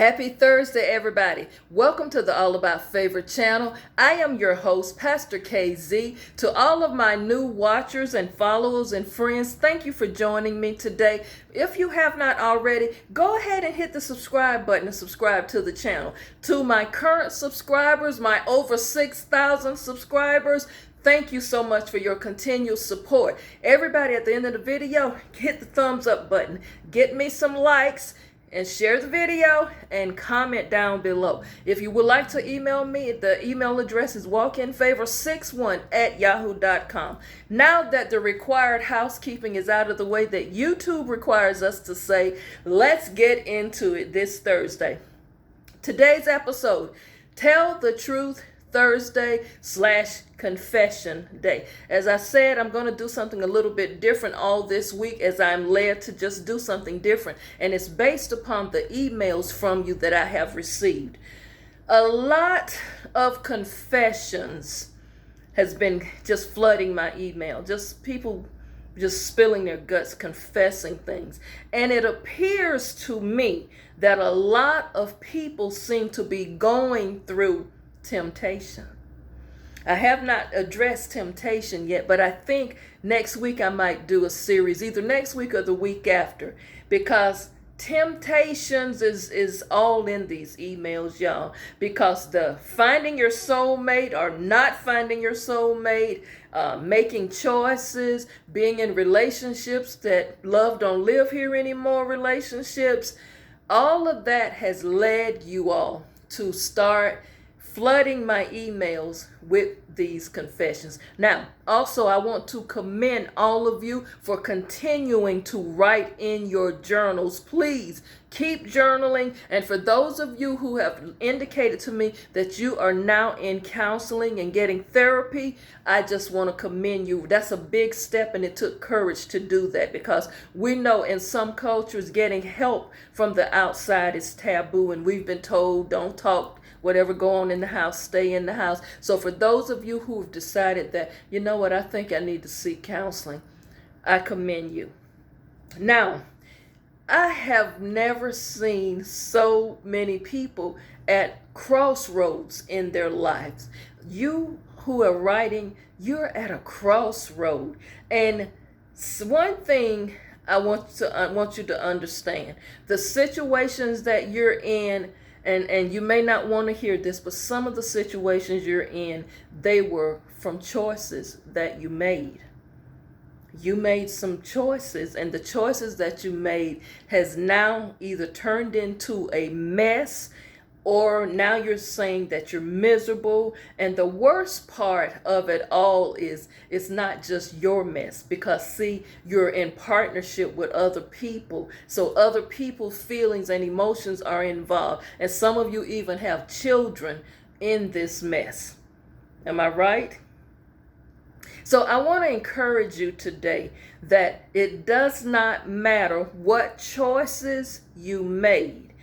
Happy Thursday, everybody. Welcome to the All About Favorite channel. I am your host, Pastor KZ. To all of my new watchers and followers and friends, thank you for joining me today. If you have not already, go ahead and hit the subscribe button and subscribe to the channel. To my current subscribers, my over 6,000 subscribers, thank you so much for your continued support. Everybody, at the end of the video, hit the thumbs up button. Get me some likes and share the video and comment down below. If you would like to email me, the email address is walkinfavor61@yahoo.com. Now that the required housekeeping is out of the way that YouTube requires us to say, let's get into it this Thursday. Today's episode, Tell the Truth Thursday / Confession Day. As I said, I'm going to do something a little bit different all this week as I'm led to just do something different. And it's based upon the emails from you that I have received. A lot of confessions has been just flooding my email. Just people just spilling their guts, confessing things. And it appears to me that a lot of people seem to be going through temptation. I have not addressed temptation yet, but I think next week I might do a series, either next week or the week after, because temptations is all in these emails, y'all, because the finding your soulmate or not finding your soulmate, making choices, being in relationships that love don't live here anymore, relationships, all of that has led you all to start flooding my emails with these confessions. Now, also, I want to commend all of you for continuing to write in your journals. Please keep journaling. And for those of you who have indicated to me that you are now in counseling and getting therapy, I just want to commend you. That's a big step, and it took courage to do that, because we know in some cultures getting help from the outside is taboo, and we've been told don't talk, whatever go on in the house, stay in the house. So for those of you who have decided that, you know what, I think I need to seek counseling, I commend you. Now, I have never seen so many people at crossroads in their lives. You who are writing, you're at a crossroad. And one thing I want you to understand, the situations that you're in, and you may not want to hear this, but some of the situations you're in, they were from choices that you made. You made some choices, and the choices that you made has now either turned into a mess, or now you're saying that you're miserable. And the worst part of it all is it's not just your mess, because see, you're in partnership with other people. So other people's feelings and emotions are involved. And some of you even have children in this mess. Am I right? So I want to encourage you today that it does not matter what choices you made.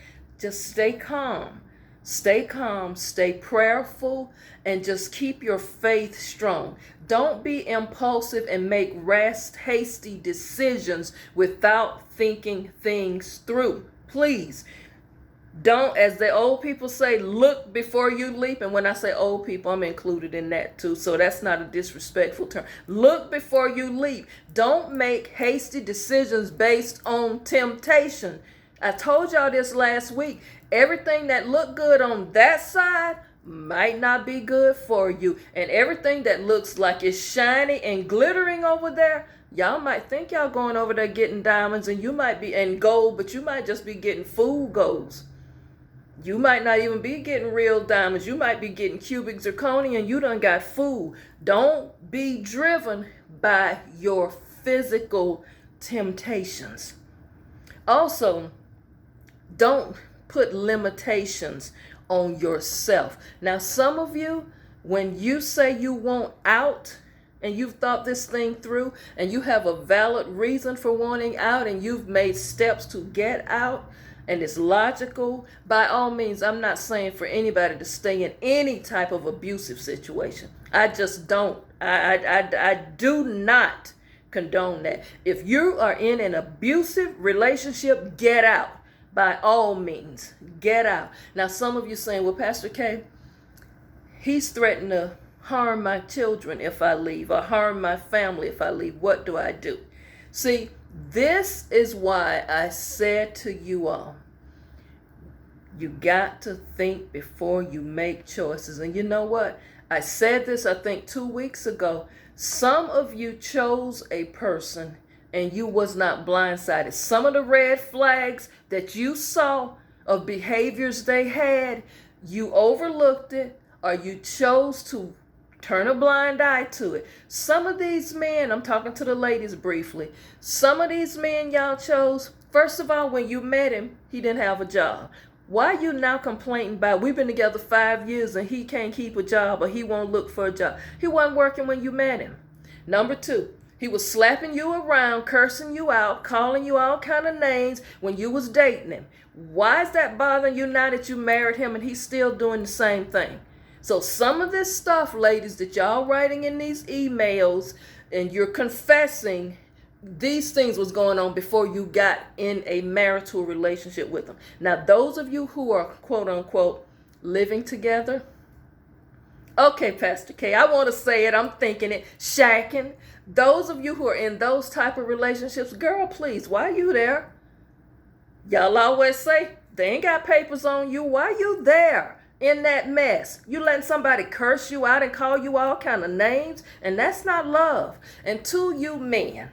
Just stay calm. Stay calm, stay prayerful, and just keep your faith strong. Don't be impulsive and make rash, hasty decisions without thinking things through. Please, don't, as the old people say, look before you leap. And when I say old people, I'm included in that too. So that's not a disrespectful term. Look before you leap. Don't make hasty decisions based on temptation. I told y'all this last week. Everything that looked good on that side might not be good for you. And everything that looks like it's shiny and glittering over there, y'all might think y'all going over there getting diamonds, and you might be in gold, but you might just be getting food golds. You might not even be getting real diamonds. You might be getting cubic zirconia, and you done got food. Don't be driven by your physical temptations. Also, don't put limitations on yourself. Now, some of you, when you say you want out and you've thought this thing through and you have a valid reason for wanting out and you've made steps to get out and it's logical, by all means, I'm not saying for anybody to stay in any type of abusive situation. I just don't. I do not condone that. If you are in an abusive relationship, get out. by all means, get out. Now, some of you saying, well, Pastor K, he's threatened to harm my children if I leave, or harm my family if I leave. What do I do? See, this is why I said to you all, you got to think before you make choices. And you know what? I said this, I think 2 weeks ago. Some of you chose a person and you was not blindsided. Some of the red flags that you saw of behaviors they had, you overlooked it, or you chose to turn a blind eye to it. Some of these men, I'm talking to the ladies briefly, some of these men y'all chose, first of all, when you met him, he didn't have a job. Why are you now complaining about, we've been together 5 years and he can't keep a job, or he won't look for a job? He wasn't working when you met him. Number two, he was slapping you around, cursing you out, calling you all kind of names when you was dating him. Why is that bothering you now that you married him and he's still doing the same thing? So some of this stuff, ladies, that y'all writing in these emails and you're confessing, these things was going on before you got in a marital relationship with them. Now, those of you who are quote unquote living together, okay, Pastor K, I want to say it, I'm thinking it, shacking. Those of you who are in those type of relationships, girl, please, why you there? Y'all always say, they ain't got papers on you. Why you there in that mess? You letting somebody curse you out and call you all kind of names, and that's not love. And to you men,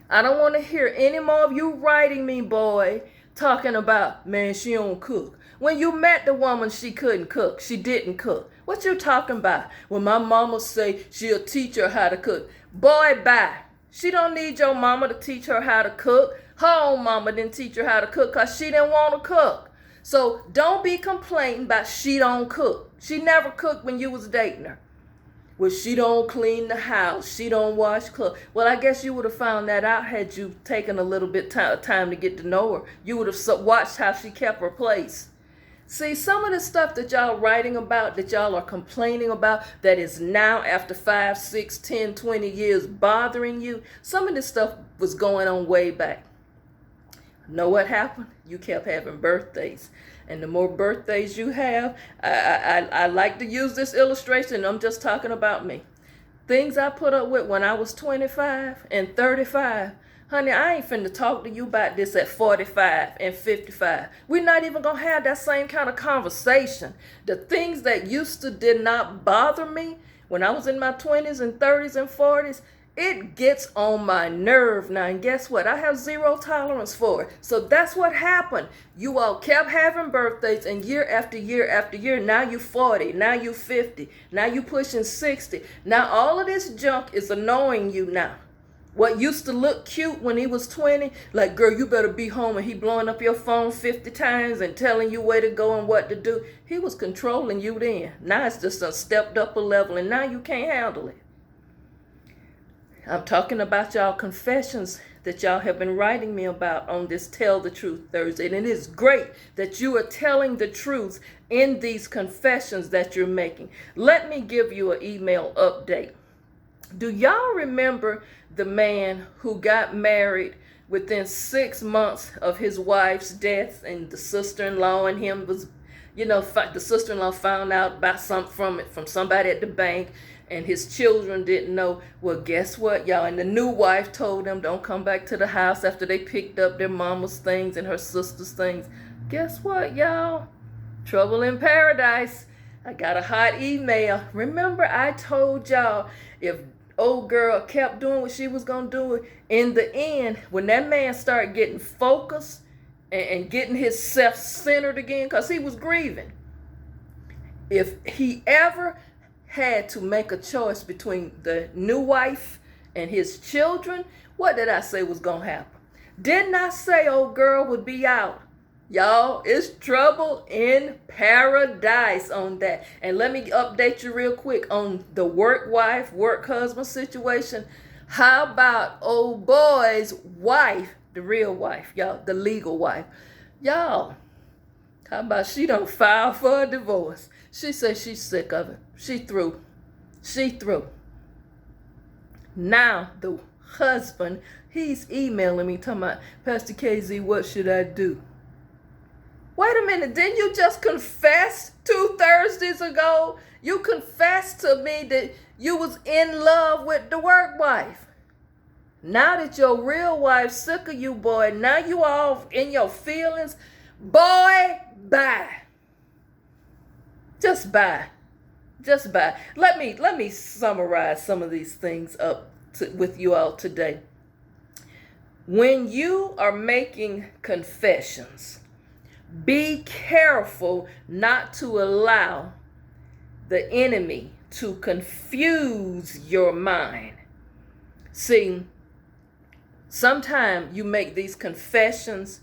I don't want to hear any more of you writing me, boy, talking about, man, she don't cook. When you met the woman, she couldn't cook. She didn't cook. What you talking about? When my mama say she'll teach her how to cook. Boy, bye. She don't need your mama to teach her how to cook. Her own mama didn't teach her how to cook because she didn't want to cook. So don't be complaining about she don't cook. She never cooked when you was dating her. Well, she don't clean the house. She don't wash clothes. Well, I guess you would have found that out had you taken a little bit time to get to know her. You would have watched how she kept her place. See, some of the stuff that y'all writing about, that y'all are complaining about, that is now after 5, 6, 10, 20 years bothering you, some of this stuff was going on way back. Know what happened? You kept having birthdays. And the more birthdays you have, I like to use this illustration. I'm just talking about me. Things I put up with when I was 25 and 35. Honey, I ain't finna talk to you about this at 45 and 55. We're not even gonna have that same kind of conversation. The things that used to did not bother me when I was in my 20s and 30s and 40s, it gets on my nerve now. And guess what? I have zero tolerance for it. So that's what happened. You all kept having birthdays, and year after year after year, now you 40, now you 50, now you pushing 60. Now all of this junk is annoying you now. What used to look cute when he was 20, like, girl, you better be home, and he blowing up your phone 50 times and telling you where to go and what to do. He was controlling you then. Now it's just stepped up a level, and now you can't handle it. I'm talking about y'all confessions that y'all have been writing me about on this Tell the Truth Thursday. And it is great that you are telling the truth in these confessions that you're making. Let me give you an email update. Do y'all remember the man who got married within 6 months of his wife's death, and the sister-in-law and him was, the sister-in-law found out about from somebody at the bank, and his children didn't know? Well, guess what, y'all? And the new wife told them, don't come back to the house after they picked up their mama's things and her sister's things. Guess what, y'all? Trouble in paradise. I got a hot email. Remember, I told y'all, if old girl kept doing what she was going to do, in the end, when that man started getting focused and getting himself centered again, because he was grieving, if he ever had to make a choice between the new wife and his children, what did I say was going to happen? Didn't I say old girl would be out? Y'all, it's trouble in paradise on that. And let me update you real quick on the work wife, work husband situation. How about old boy's wife, the real wife, y'all, the legal wife? Y'all, how about she don't file for a divorce? She says she's sick of it. She through. Now the husband, he's emailing me talking about, Pastor KZ, what should I do? Wait a minute, didn't you just confess 2 Thursdays ago? You confessed to me that you was in love with the work wife. Now that your real wife's sick of you, boy, now you all in your feelings, boy, bye. Just bye. Just bye. Let me summarize some of these things up with you all today. When you are making confessions, be careful not to allow the enemy to confuse your mind. See, sometimes you make these confessions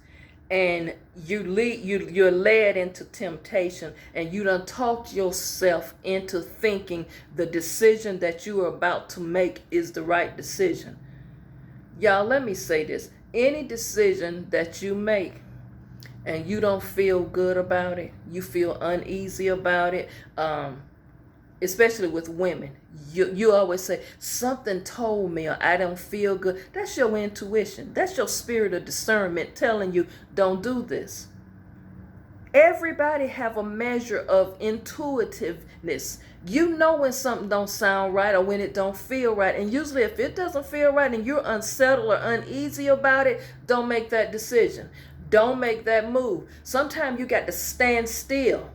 and you're led into temptation, and you done talked yourself into thinking the decision that you are about to make is the right decision. Y'all, let me say this. Any decision that you make and you don't feel good about it, you feel uneasy about it, especially with women, you always say, something told me, or I don't feel good. That's your intuition. That's your spirit of discernment telling you, don't do this. Everybody have a measure of intuitiveness. You know when something don't sound right or when it don't feel right. And usually if it doesn't feel right and you're unsettled or uneasy about it, don't make that decision. Don't make that move. Sometimes you got to stand still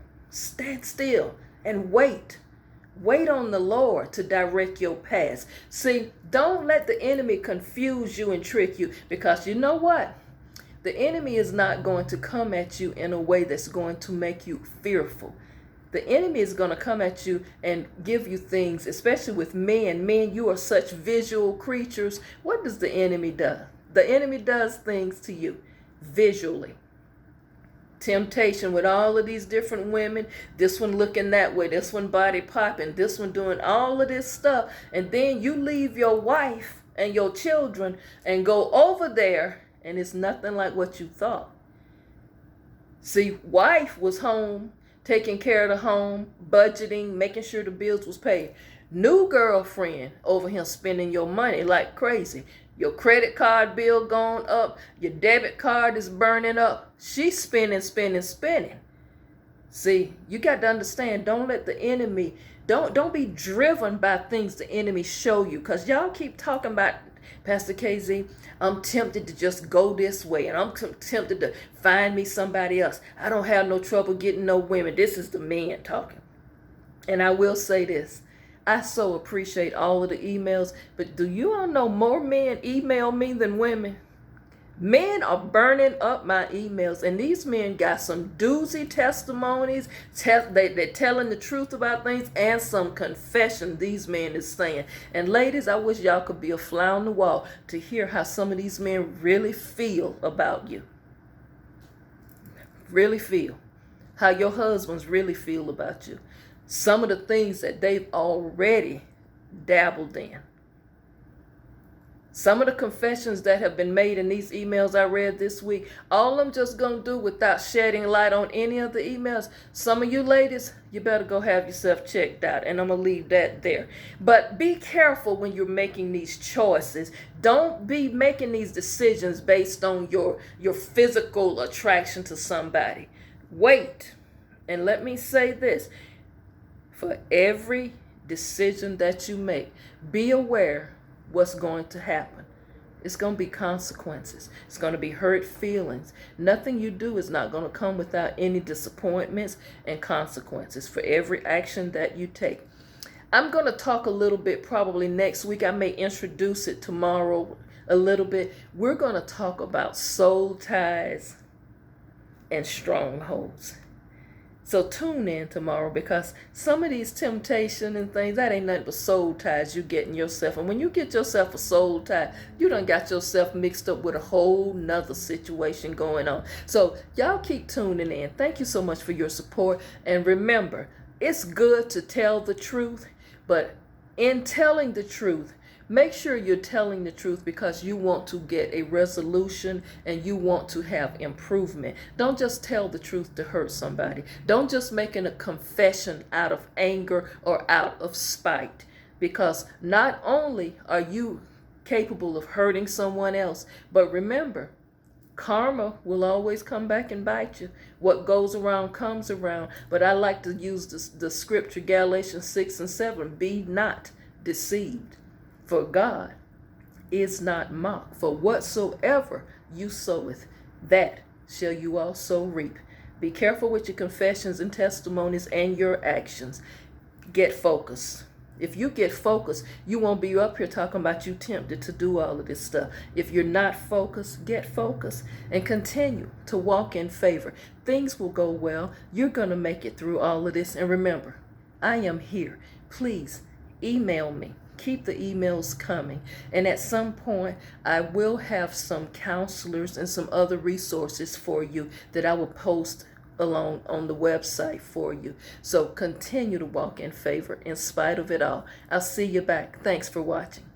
and wait. Wait on the Lord to direct your path. See, don't let the enemy confuse you and trick you, because you know what? The enemy is not going to come at you in a way that's going to make you fearful. The enemy is going to come at you and give you things, especially with men. Men, you are such visual creatures. What does the enemy do? The enemy does things to you visually. Temptation with all of these different women, this one looking that way, this one body popping, this one doing all of this stuff, and then you leave your wife and your children and go over there and it's nothing like what you thought. See, wife was home, taking care of the home, budgeting, making sure the bills was paid. New girlfriend over here spending your money like crazy. Your credit card bill going up. Your debit card is burning up. She's spending. See, you got to understand, don't let the enemy, don't be driven by things the enemy show you. Because y'all keep talking about, Pastor KZ, I'm tempted to just go this way. And I'm tempted to find me somebody else. I don't have no trouble getting no women. This is the man talking. And I will say this. I so appreciate all of the emails, but do you all know more men email me than women? Men are burning up my emails, and these men got some doozy testimonies. They're telling the truth about things, and some confession these men is saying. And ladies, I wish y'all could be a fly on the wall to hear how some of these men really feel about you. Really feel. How your husbands really feel about you. Some of the things that they've already dabbled in. Some of the confessions that have been made in these emails I read this week, all I'm just going to do without shedding light on any of the emails, some of you ladies, you better go have yourself checked out, and I'm going to leave that there. But be careful when you're making these choices. Don't be making these decisions based on your physical attraction to somebody. Wait, and let me say this. For every decision that you make, be aware what's going to happen. It's going to be consequences. It's going to be hurt feelings. Nothing you do is not going to come without any disappointments and consequences for every action that you take. I'm going to talk a little bit probably next week. I may introduce it tomorrow a little bit. We're going to talk about soul ties and strongholds. So tune in tomorrow, because some of these temptation and things, that ain't nothing but soul ties you getting yourself. And when you get yourself a soul tie, you done got yourself mixed up with a whole nother situation going on. So y'all keep tuning in. Thank you so much for your support. And remember, it's good to tell the truth, but in telling the truth, make sure you're telling the truth because you want to get a resolution and you want to have improvement. Don't just tell the truth to hurt somebody. Don't just make a confession out of anger or out of spite, because not only are you capable of hurting someone else, but remember, Karma will always come back and bite you. What goes around comes around. But I like to use the scripture, Galatians 6 and 7. Be not deceived, for God is not mocked. For whatsoever you soweth, that shall you also reap. Be careful with your confessions and testimonies and your actions. Get focused. If you get focused, you won't be up here talking about you tempted to do all of this stuff. If you're not focused, get focused and continue to walk in favor. Things will go well. You're going to make it through all of this. And remember, I am here. Please email me. Keep the emails coming. And at some point, I will have some counselors and some other resources for you that I will post along on the website for you. So continue to walk in favor in spite of it all. I'll see you back. Thanks for watching.